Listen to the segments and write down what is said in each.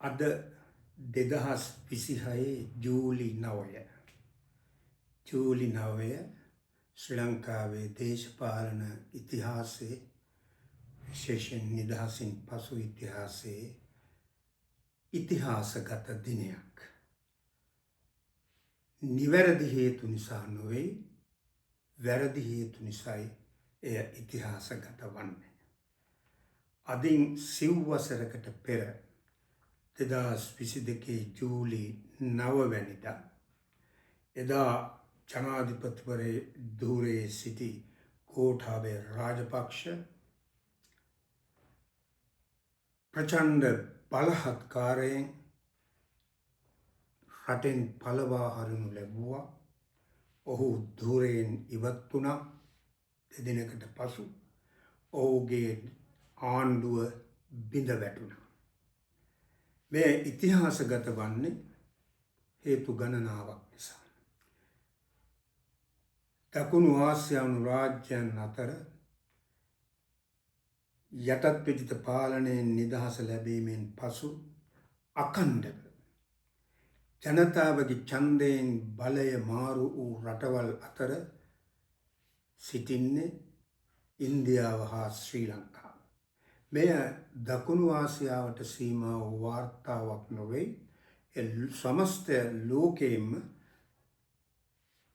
අද 2026 ජූලි 9 ජූලි 9 ශ්‍රී ලංකාවේ දේශපාලන ඉතිහාසයේ විශේෂයෙන් නිදහසින් පසු ඉතිහාසයේ ඉතිහාසගත දිනයක්. නිවැරදි හේතු නිසා නොවේ, වැරදි හේතු නිසායි එය ඉතිහාසගත වන්නේ. අදින් සිව් වසරකට පෙර 2022 ජූලි 9 වැනිදා එදා ජනාධිපතිවරේ ධූරයේ සිටි ගෝඨාභය රාජපක්ෂ ප්‍රචණ්ඩ බලහත්කාරයෙන් රටෙන් පළවා හරිනු ලැබුවා. ඔහු ධූරයෙන් ඉවත් වුණා. දෙදිනකට පසු ඔහුගේ ආණ්ඩුව බිඳ වැටුණා. මේ ඉතිහාසගත වන්නේ හේතු ගණනාවක් නිසා. දකුණු ආසියානු රාජ්‍යයන් අතර යටත් පිටිත පාලනයෙන් නිදහස ලැබීමෙන් පසු අඛණ්ඩව ජනතාවගේ ඡන්දයෙන් බලය මාරු වූ රටවල් අතර සිටින්නේ ඉන්දියාව හා ශ්‍රී ලංකාව. මෙය දකුණු ආසියාවට සීමා වූ වාර්තාවක් නොවේ. සමස්ත ලෝකයෙන්ම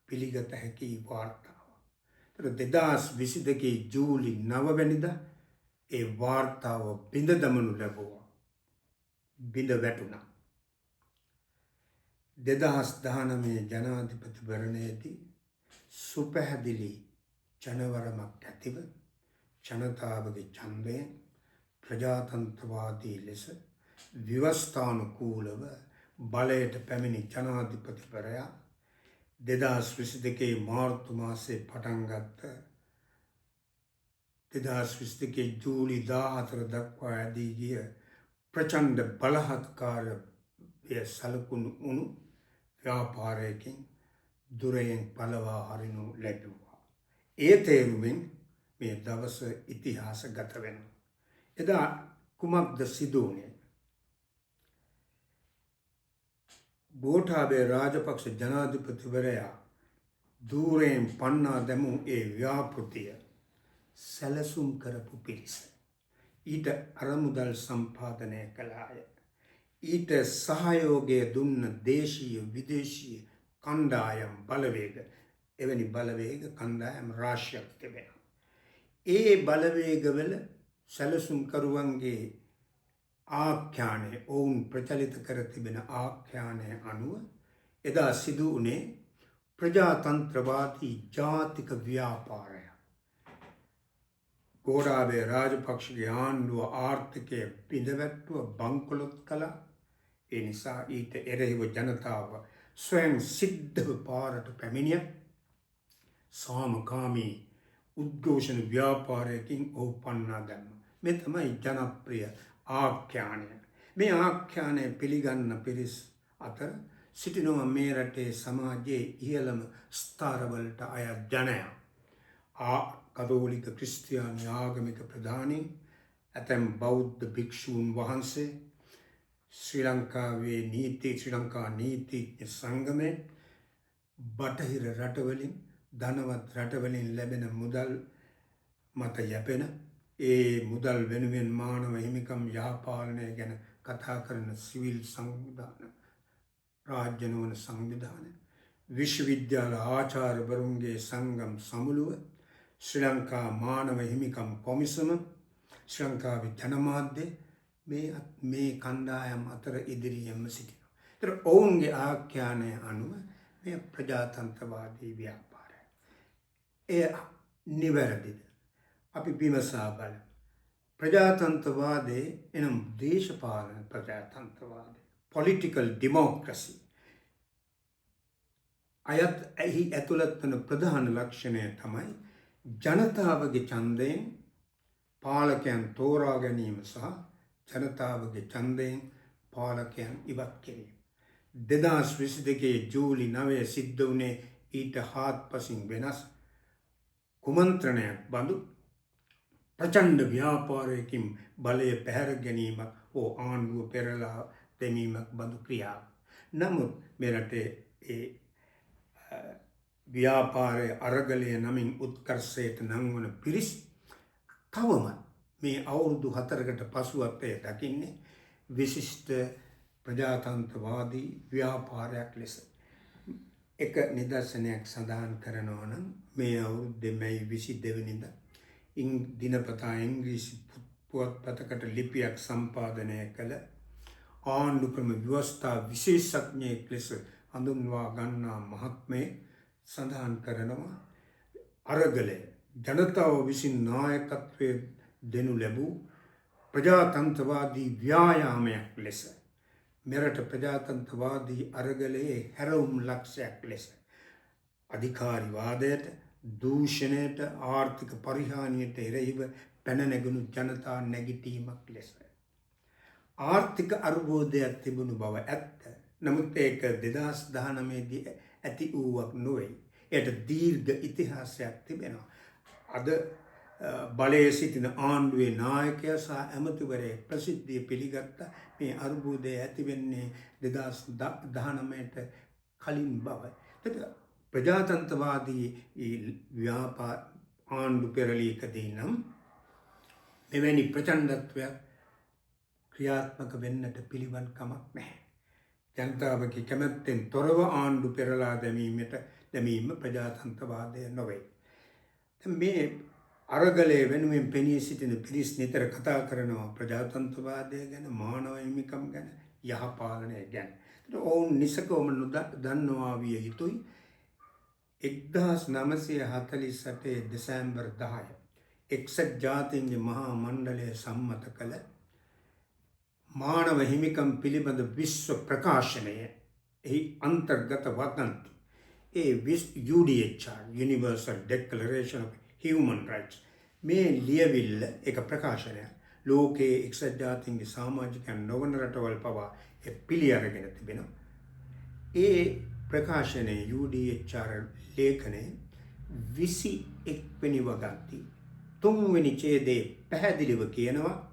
පිළිගත හැකි වාර්තාවක්. 2022 ජූලි 9 වැනිදා ඒ වාර්තාව බිඳ දමනු ලැබුවා. බිඳ වැටුණා. 2019 ජනාධිපතිවරණයේදී සුපැහැදිලි ජනවරමක් ඇතිව ජනතාවගේ ඡන්දයෙන් ප්‍රජාතන්ත්‍රවාදී ලෙස ව්‍යවස්ථානුකූලව බලයට පැමිණි ජනාධිපතිවරයා 2022 මාර්තු මාසයේ පටන් ගත්ත 2022 ජූලි 14 දක්වා ඇදී ගිය ප්‍රචණ්ඩ බලහත්කාරය සලකුණු වුණු ව්‍යාපාරයකින් දුරයෙන් පළවා හරිනු ලැබුවා. ඒ තේරුමෙන් මේ දවස ඉතිහාසගත වෙනවා. එදා කුමක්ද සිදු වුණේ? ගෝඨාභය රාජපක්ෂ ජනාධිපතිවරයා ධූරයෙන් පන්නා දැමූ ඒ ව්‍යාපෘතිය සැලසුම් කරපු පිරිස. ඊට අරමුදල් සම්පාදනය කළාය. ඊට සහයෝගය දුන්න දේශීය විදේශීය කණ්ඩායම් බලවේග, එවැනි බලවේග කණ්ඩායම් රාශියක් තිබෙනවා. ඒ බලවේගවල සැලසුම්කරුවන්ගේ ආඛ්‍යානය, ඔවුන් ප්‍රචලිත කර තිබෙන ආඛ්‍යානය අනුව එදා සිදු වුණේ ප්‍රජාතන්ත්‍රවාදී ජාතික ව්‍යාපාරය. ගෝඨාභය රාජපක්ෂගේ ආණ්ඩුව ආර්ථිකය බිඳවැටුව, බංකොලොත් කළා. ඒ නිසා ඊට එරෙහිව ජනතාව ස්වයං සිද්ධව පාරට පැමිණිය. සාමකාමී උද්ඝෝෂණ ව්‍යාපාරයකින් ඔහු පන්නා දැම්මා. මේ තමයි ජනප්‍රිය ආඛ්‍යානය. මේ ආඛ්‍යානය පිළිගන්න පිරිස් අතර සිටිනවා මේ රටේ සමාජයේ ඉහළම ස්ථාරවලට අයත් ජනයා. කතෝලික ක්‍රිස්තියානි ආගමික ප්‍රධානීන්, ඇතැම් බෞද්ධ භික්ෂූන් වහන්සේ, ශ්‍රී ලංකා නීතිඥ සංගමය, බටහිර රටවලින්, ධනවත් රටවලින් ලැබෙන මුදල් මත යැපෙන, ඒ මුදල් වෙනුවෙන් මානව හිමිකම් යහපාලනය ගැන කතා කරන සිවිල් සංවිධාන, රාජ්‍ය නොවන සංවිධාන, විශ්වවිද්‍යාල ආචාර්යවරුන්ගේ සංගම් සමුළුව, ශ්‍රී ලංකා මානව හිමිකම් කොමිසම, ශ්‍රී ලංකාවේ ජනමාධ්‍ය මේ කණ්ඩායම් අතර ඉදිරියෙන්ම සිටිනවා. ඒතර ඔවුන්ගේ ආඛ්‍යානය අනුව මේ ප්‍රජාතන්ත්‍රවාදී ව්‍යාපාරය. එය නිවැරදිද? අපි විමසා බලමු. ප්‍රජාතන්ත්‍රවාදයේ එනම් දේශපාලන ප්‍රජාතන්ත්‍රවාදය, political democracy එහි ඇතුළත් වන ප්‍රධාන ලක්ෂණය තමයි ජනතාවගේ ඡන්දයෙන් පාලකයන් තෝරා ගැනීම සහ ජනතාවගේ ඡන්දයෙන් පාලකයන් ඉවත් කිරීම. 2022 ජූලි 9 සිද්ධ වුණේ ඊට හාත්පසින් වෙනස් කුමන්ත්‍රණයක් බඳු ප්‍රචණ්ඩ ව්‍යාපාරයකින් බලය පැහැර ගැනීමක් හෝ ආණ්ඩුව පෙරලා දෙමීමක් බඳු ක්‍රියාව. නමුත් මෙරටේ ඒ ව්‍යාපාරය අරගලය නමින් උත්කර්ෂයට නංවන පිරිස් තවමත් මේ අවුරුදු 4කට පසුවත් එය දකින්නේ විශිෂ්ට ප්‍රජාතන්ත්‍රවාදී ව්‍යාපාරයක් ලෙස. එක නිදර්ශනයක් සඳහන් කරනවා නම් මේ අවුරුද්දේ මැයි 22 වෙනිදා දිනපතා ඉංග්‍රීසි පුවත්පතකට ලිපියක් සම්පාදනය කළ ආණ්ඩු ක්‍රම ව්‍යවස්ථා විශේෂඥයෙක් ලෙස හඳුන්වා ගන්නා මහත්මයෙක් සඳහන් කරනවා අරගලය ජනතාව විසින් නායකත්වය දෙනු ලැබූ ප්‍රජාතන්ත්‍රවාදී ව්‍යායාමයක් ලෙස මෙරට ප්‍රජාතන්ත්‍රවාදී අරගලයේ හැරවුම් ලක්ෂයක් ලෙස අධිකාරිවාදයට දූෂණයට ආර්ථික පරිහානියට එරෙහිව පැන නැගුණු ජනතා නැගිටීමක් ලෙස ආර්ථික අර්බුදයක් තිබුණු බව ඇත්ත. නමුත් ඒක 2019 දී ඇති වූවක් නොවේ. එයට දීර්ඝ ඉතිහාසයක් තිබෙනවා. අද බලයේ සිටින ආණ්ඩුවේ නායකයා සහ ඇමතිවරයෙක් ප්‍රසිද්ධිය පිළිගත්ත මේ අර්බුදය ඇති වෙන්නේ 2019ට කලින් බව. ප්‍රජාතන්ත්‍රවාදී ව්‍යාපාර ආණ්ඩු පෙරළියකදී නම් මෙවැනි ප්‍රචණ්ඩත්වයක් ක්‍රියාත්මක වෙන්නට පිළිවන් කමක් නැහැ. ජනතාවගේ කැමැත්තෙන් තොරව ආණ්ඩු පෙරලා දැමීම ප්‍රජාතන්ත්‍රවාදය නොවේ. මේ අරගලයේ වෙනුවෙන් පෙනී සිටින පිරිස් නිතර කතා කරනවා ප්‍රජාතන්ත්‍රවාදය ගැන, මානව හිමිකම් ගැන, යහපාලනය ගැන. ඔවුන් නිසකවම දන්නවා විය යුතුයි 1948 දෙසැම්බර් 10 එක්සත් ජාතීන්ගේ මහා මණ්ඩලය සම්මත කළ මානව හිමිකම් පිළිබඳ විශ්ව ප්‍රකාශනය එහි අන්තර්ගත වතන්ති. ඒ UDHR Universal Declaration of Human Rights මේ ලියවිල්ල එක ප්‍රකාශනයක් ලෝකයේ එක්සත් ජාතීන්ගේ සමාජිකයන් නොවන රටවල් පවා පිළි අරගෙන තිබෙනවා. ඒ ප්‍රකාශනයේ UDHR ලේඛනයේ 21 වෙනි වගන්ති 3 වෙනි ඡේදයේ පැහැදිලිව කියනවා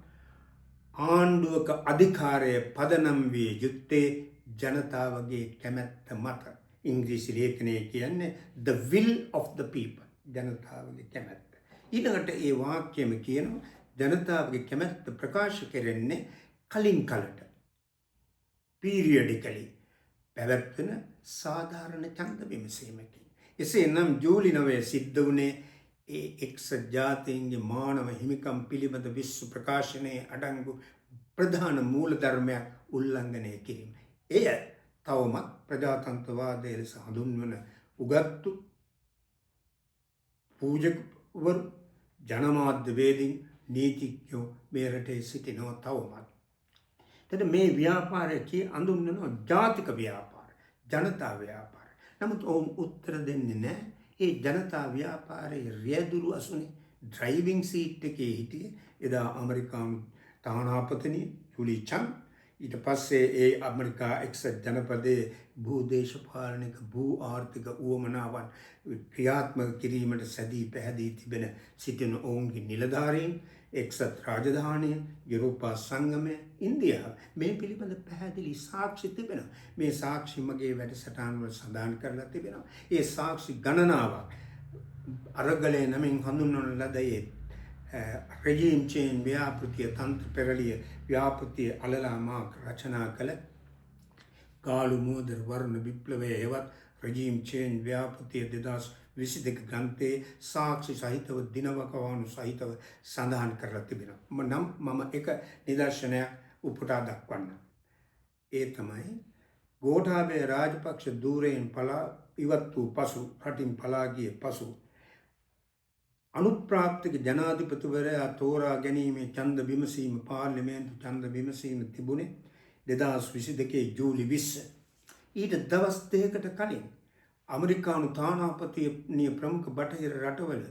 ආණ්ඩුවක අධිකාරය පදනම් විය යුත්තේ ජනතාවගේ කැමැත්ත මත. ඉංග්‍රීසි ලේඛනයේ කියන්නේ the will of the people ජනතාවගේ කැමැත්ත. ඊළඟට ඒ වාක්‍යෙම කියනවා ජනතාවගේ කැමැත්ත ප්‍රකාශ කෙරෙන්නේ කලින් කලට periodically පැවැත්වෙන සාධාරණ ඡන්ද විමසීමකින්. එසේනම් ජූලි 9 සිද්ධ වුණේ ඒ එක්සත් ජාතීන්ගේ මානව හිමිකම් පිළිබඳ විශ්ව ප්‍රකාශනයේ අඩංගු ප්‍රධාන මූලධර්මයක් උල්ලංඝනය කිරීම. එය තවමත් ප්‍රජාතන්ත්‍රවාදය ලෙස හඳුන්වන උගත්තු පූජකවරු ජනමාධ්‍යවේදීන් නීතිඥයෝ මේ රටේ සිටිනවා තවමත්. එතන මේ ව්‍යාපාරය හඳුන්වනවා ජාතික ව්‍යාපාර, ජනතා ව්‍යාපාර. නමුත් ඔවුන් උත්තර දෙන්නේ නැහැ. ඒ ජනතා ව්‍යාපාරයේ රියදුරු අසුනේ ඩ්‍රයිවිං සීට් එකේ හිටියේ එදා ඇමරිකානු තානාපතිනි ජුලි චන්. ඊට පස්සේ ඒ ඇමරිකා එක්සත් ජනපදයේ භූදේශපාලනික භූ ආර්ථික උවමනාවන් ක්‍රියාත්මක කිරීමට සැදී පැහැදී තිබෙන සිටින ඔවුන්ගේ නිලධාරීන්, එක්සත් රාජධානිය, යුරෝපා සංගමය, ඉන්දියාව මේ පිළිබඳ පැහැදිලි සාක්ෂි තිබෙනවා. මේ සාක්ෂි මගේ වැඩසටහන් වල සඳහන් කරලා තිබෙනවා. ඒ සාක්ෂි ගණනාවක් අරගලය නමින් හඳුන්වන ලද ඒ regime change ව්‍යාපෘතිය තන්ත්‍ර පෙරළිය ව්‍යාපෘතිය අලලාමා රචනා කළ කාලු මෝදර වර්ණ විප්ලවය හෙවත් regime change ව්‍යාපෘතිය 2022 ග්‍රන්ථයේ සාක්ෂි සහිතව දිනවකවානු සහිතව සඳහන් කරලා තිබෙනවා. මම එක නිදර්ශනයක් උපුටා දක්වන්න. ඒ තමයි ගෝඨාභය රාජපක්ෂ ධූරයෙන් ඉවත් වූ පසු රටින් පලා ගිය පසු අනුප්‍රාප්තික ජනාධිපතිවරයා තෝරා ගැනීමේ ඡන්ද විමසීම පාර්ලිමේන්තු ඡන්ද විමසීම තිබුණේ 2022 ජූලි 20. ඊට දවස් දෙකකට කලින් අමරිකානු තානාපතිනිය ප්‍රමුඛ බටහිර රටවල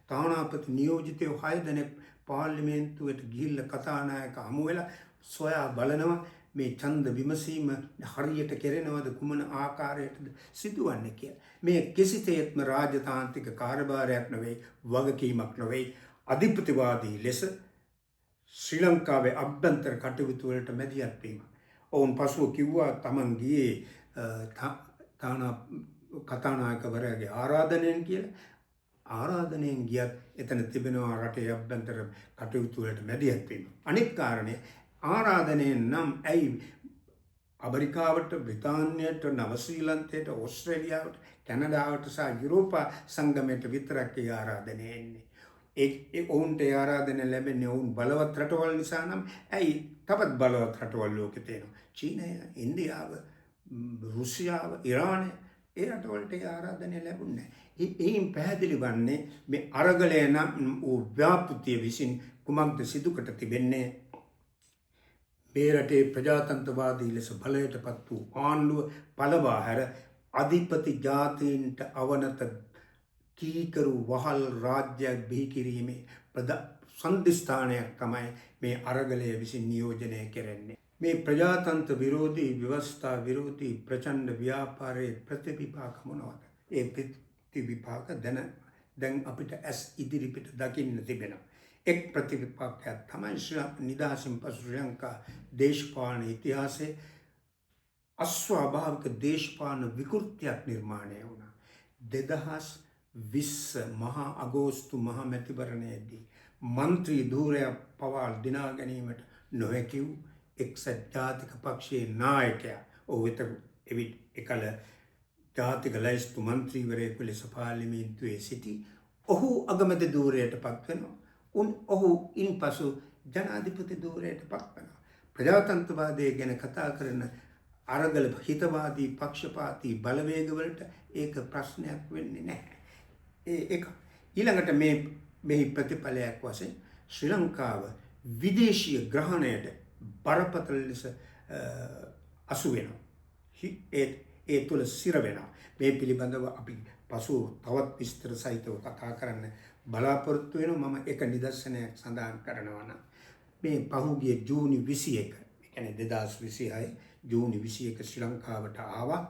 තානාපති නියෝජිතයෝ 6 දෙනෙක් පාර්ලිමේන්තුවට ගිහිල්ලා කතානායක හමු වෙලා සොයා බලනවා මේ ඡන්ද විමසීම හරියට කෙරෙනවද කුමන ආකාරයකටද සිදුවන්නේ කියලා. මේ කිසිසේත්ම රාජතාන්ත්‍රික කාර්යභාරයක් නෙවෙයි, වගකීමක් නෙවෙයි, අධිපතිවාදී ලෙස ශ්‍රී ලංකාවේ අභ්‍යන්තර කටයුතු වලට මැදිහත් වීම. ඔවුන් පසුව කිව්වා තමන් ගියේ කතානායකවරයාගේ ආරාධනයෙන් කියලා. ආරාධනයෙන් ගියත් එතන තිබෙනවා රටේ අභ්‍යන්තර කටයුතු වලට මැදිහත් වීම. අනිත් කාරණේ ආරාධනයෙන් නම් ඇයි ඇමරිකාවට, බ්‍රිතාන්‍යයට, නව ශ්‍රීලන්තයට, ඕස්ට්‍රේලියාවට, කැනඩාවට සහ යුරෝපා සංගමයට විතරක් ඒ ආරාධනය එන්නේ. ඒ ඔවුන්ට ඒ ආරාධනය ලැබෙන්නේ ඔවුන් බලවත් රටවල් නිසා නම් ඇයි තවත් බලවත් රටවල් ලෝකෙ තියෙනවා. චීනය, ඉන්දියාව, රුසියාව, ඉරානය ඒ රටවලට ඒ ආරාධනය ලැබුණේ නැහැ. එයින් පැහැදිලි වන්නේ මේ අරගලය නම් වූ ව්‍යාපෘතිය විසින් කුමක්ද සිදුකට තිබෙන්නේ? මේ රටේ ප්‍රජාතන්ත්‍රවාදී ලෙස බලයට පත් වූ ආණ්ඩුව පළවා හැර අධිපති ජාතීන්ට අවනත කීකරු වහල් රාජ්‍යයක් බිහි කිරීමේ සන්ධිස්ථානයක් තමයි මේ අරගලය විසින් නියෝජනය කෙරෙන්නේ. මේ ප්‍රජාතන්ත්‍ර විරෝධී, ව්‍යවස්ථා විරෝධී ප්‍රචණ්ඩ ව්‍යාපාරයේ ප්‍රතිවිපාක මොනවද? ඒ ප්‍රතිවිපාක දැන් අපිට ඇස් ඉදිරිපිට දකින්න තිබෙනවා. එක් ප්‍රතිවිපාකයක් තමයි නිදහසින් පසු ශ්‍රී ලංකා දේශපාලන ඉතිහාසයේ අස්වාභාවික දේශපාලන විකෘතියක් නිර්මාණය වුණා. 2020 මහා අගෝස්තු මහා මැතිවරණයේදී මන්ත්‍රී ධූරයක් පවා දිනා ගැනීමට නොහැකි වූ එක්සත් ජාතික පක්ෂයේ නායකයා ඔහු එකල ජාතික ලැයිස්තු මන්ත්‍රීවරයෙකු ලෙස පාර්ලිමේන්තුවේ සිටි ඔහු අගමැති ධූරයට පත් වෙනවා. ඔහු ඉන්පසු ජනාධිපති ධූරයට පත් වෙනවා. ප්‍රජාතන්ත්‍රවාදය ගැන කතා කරන අරගල හිතවාදී පක්ෂපාතී බලවේගවලට ඒක ප්‍රශ්නයක් වෙන්නේ නැහැ. ඒක ඊළඟට මෙහි ප්‍රතිඵලයක් වශයෙන් ශ්‍රී ලංකාව විදේශීය ග්‍රහණයට බරපතල ලෙස අසු වෙනවා. ඒ තුළ සිර වෙනවා. මේ පිළිබඳව අපි පසු තවත් විස්තර සහිතව කතා කරන්න බලාපොරොත්තු වෙනවා. මම එක නිදර්ශනයක් සඳහන් කරනවා නම් මේ පහුගිය ජූනි 21 කියන්නේ 2026 ජූනි 21 ශ්‍රී ලංකාවට ආවා.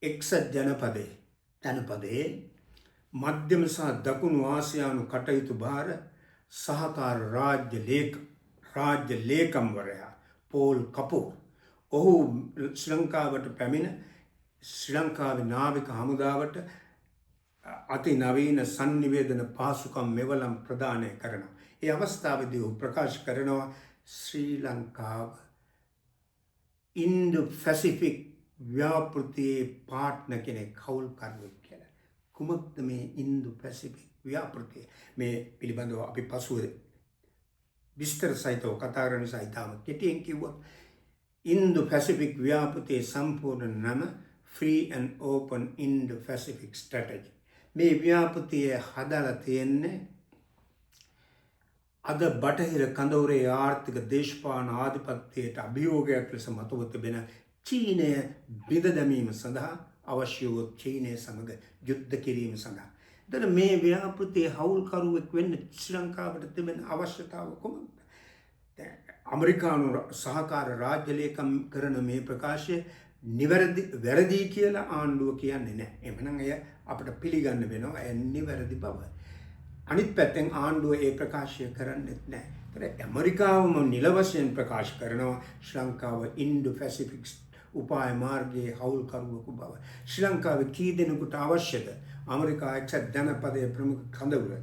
එක්සත් ජනපදයේ මධ්‍යම සහ දකුණු ආසියානු කටයුතු භාර සහකාර රාජ්‍ය ලේකම්වරයා පෝල් කපූර්. ඔහු ශ්‍රී ලංකාවට පැමිණ ශ්‍රී ලංකාවේ නාවික හමුදාවට අති නවීන සංනිවේදන පහසුකම් මෙවලම් ප්‍රදානය කරනවා. ඒ අවස්ථාවේදී ඔහු ප්‍රකාශ කරනවා ශ්‍රී ලංකාව ඉන්ඩෝ පැසිෆික් ව්‍යාපෘතියේ පාර්ට්නර් කෙනෙක් කවුල්කරුවෙක් කියලා. කුමක්ද මේ ඉන්ඩෝ පැසිෆික් ව්‍යාපෘතිය? මේ පිළිබඳව අපි පසුව විස්තර සහිතව කතා කරන නිසා ඉතාම කෙටියෙන් කිව්වොත් ඉන්ඩෝ පැසිෆික් ව්‍යාපෘතියේ සම්පූර්ණ නම Free and Open Indo-Pacific Strategy. මේ ව්‍යාපෘතිය හදලා තියෙන්නේ අද බටහිර කඳවුරේ ආර්ථික දේශපාලන ආධිපත්‍යයට අභියෝගයක් ලෙස මතුව තිබෙන චීනය බිඳ දැමීම සඳහා අවශ්‍ය වූ චීනය සමග යුද්ධ කිරීම සඳහා. එතකොට මේ ව්‍යාපෘතියේ හවුල්කරුවෙක් වෙන්න ශ්‍රී ලංකාවට තිබෙන අවශ්‍යතාව කොහොමද? ඇමරිකානු සහකාර රාජ්‍ය ලේකම් කරන මේ ප්‍රකාශය වැරදි කියලා ආණ්ඩුව කියන්නේ නැහැ. එමනම් එය අපිට පිළිගන්න වෙනවා ඒ නිවැරදි බව. අනිත් පැත්තෙන් ආණ්ඩුව ඒ ප්‍රකාශය කරන්නේත් නැහැ. ඒතර ඇමරිකාවම නිල වශයෙන් ප්‍රකාශ කරනවා ශ්‍රී ලංකාව ඉන්ඩෝ පැසිෆික් උපාය මාර්ගයේ හවුල්කරුවෙකු බව. ශ්‍රී ලංකාවේ කී දෙනෙකුට අවශ්‍යද ඇමරිකා එක්සත් ජනපදයේ ප්‍රමුඛ කඳවුර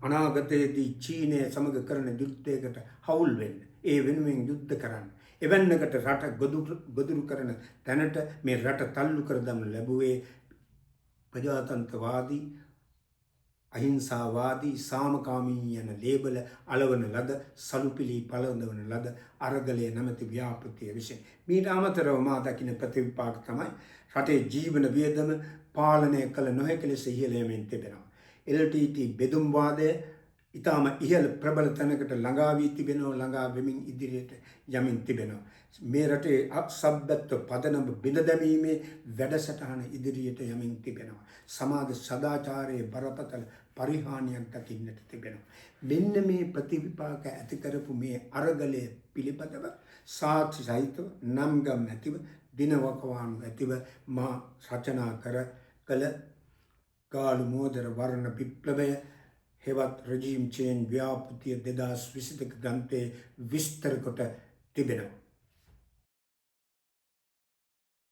අනාගතයේදී චීනය සමග කරන යුද්ධයකට හවුල් වෙන්න, ඒ වෙනුවෙන් යුද්ධ කරන්න. එවැන්නකට රට ගොදුරු කරන තැනට මේ රට තල්ලු කර දමනු ලැබුවේ ප්‍රජාතන්ත්‍රවාදී, අහිංසාවාදී, සාමකාමී යන ලේබල අලවන ලද, සලුපිලි පළඳවන ලද අරගලය නැමැති ව්‍යාපෘතිය විසින්. මීට අමතරව මා දකින ප්‍රතිවිපාක තමයි රටේ ජීවන වියදම පාලනය කළ නොහැකි ලෙස ඉහළ යමින් තිබෙනවා. LTT බෙදුම් වාදය ඉතාම ඉහළ ප්‍රබල තැනකට ළඟා වී තිබෙනවා, ළඟා වෙමින් ඉදිරියට යමින් තිබෙනවා. මේ රටේ සભ્યත්ව පදනම බිඳ දැමීමේ වැඩසටහන ඉදිරියට යමින් තිබෙනවා. සමාජ සදාචාරයේ බරපතල පරිහානියක් දකින්නට තිබෙනවා. මෙන්න මේ ප්‍රතිවිපාක ඇති කරපු මේ අරගලය පිළිබඳව සාක්ෂි සහිතව, නම්ගම් ඇතිව, දිනවකවානු ඇතිව මා රචනා කළ ගාලු මෝදර වර්ණ විප්ලවය හෙවත් රෙජීම් චේන්ජ් ව්‍යාපෘතිය 2022 ග්‍රන්ථයේ විස්තර කොට තිබෙනවා.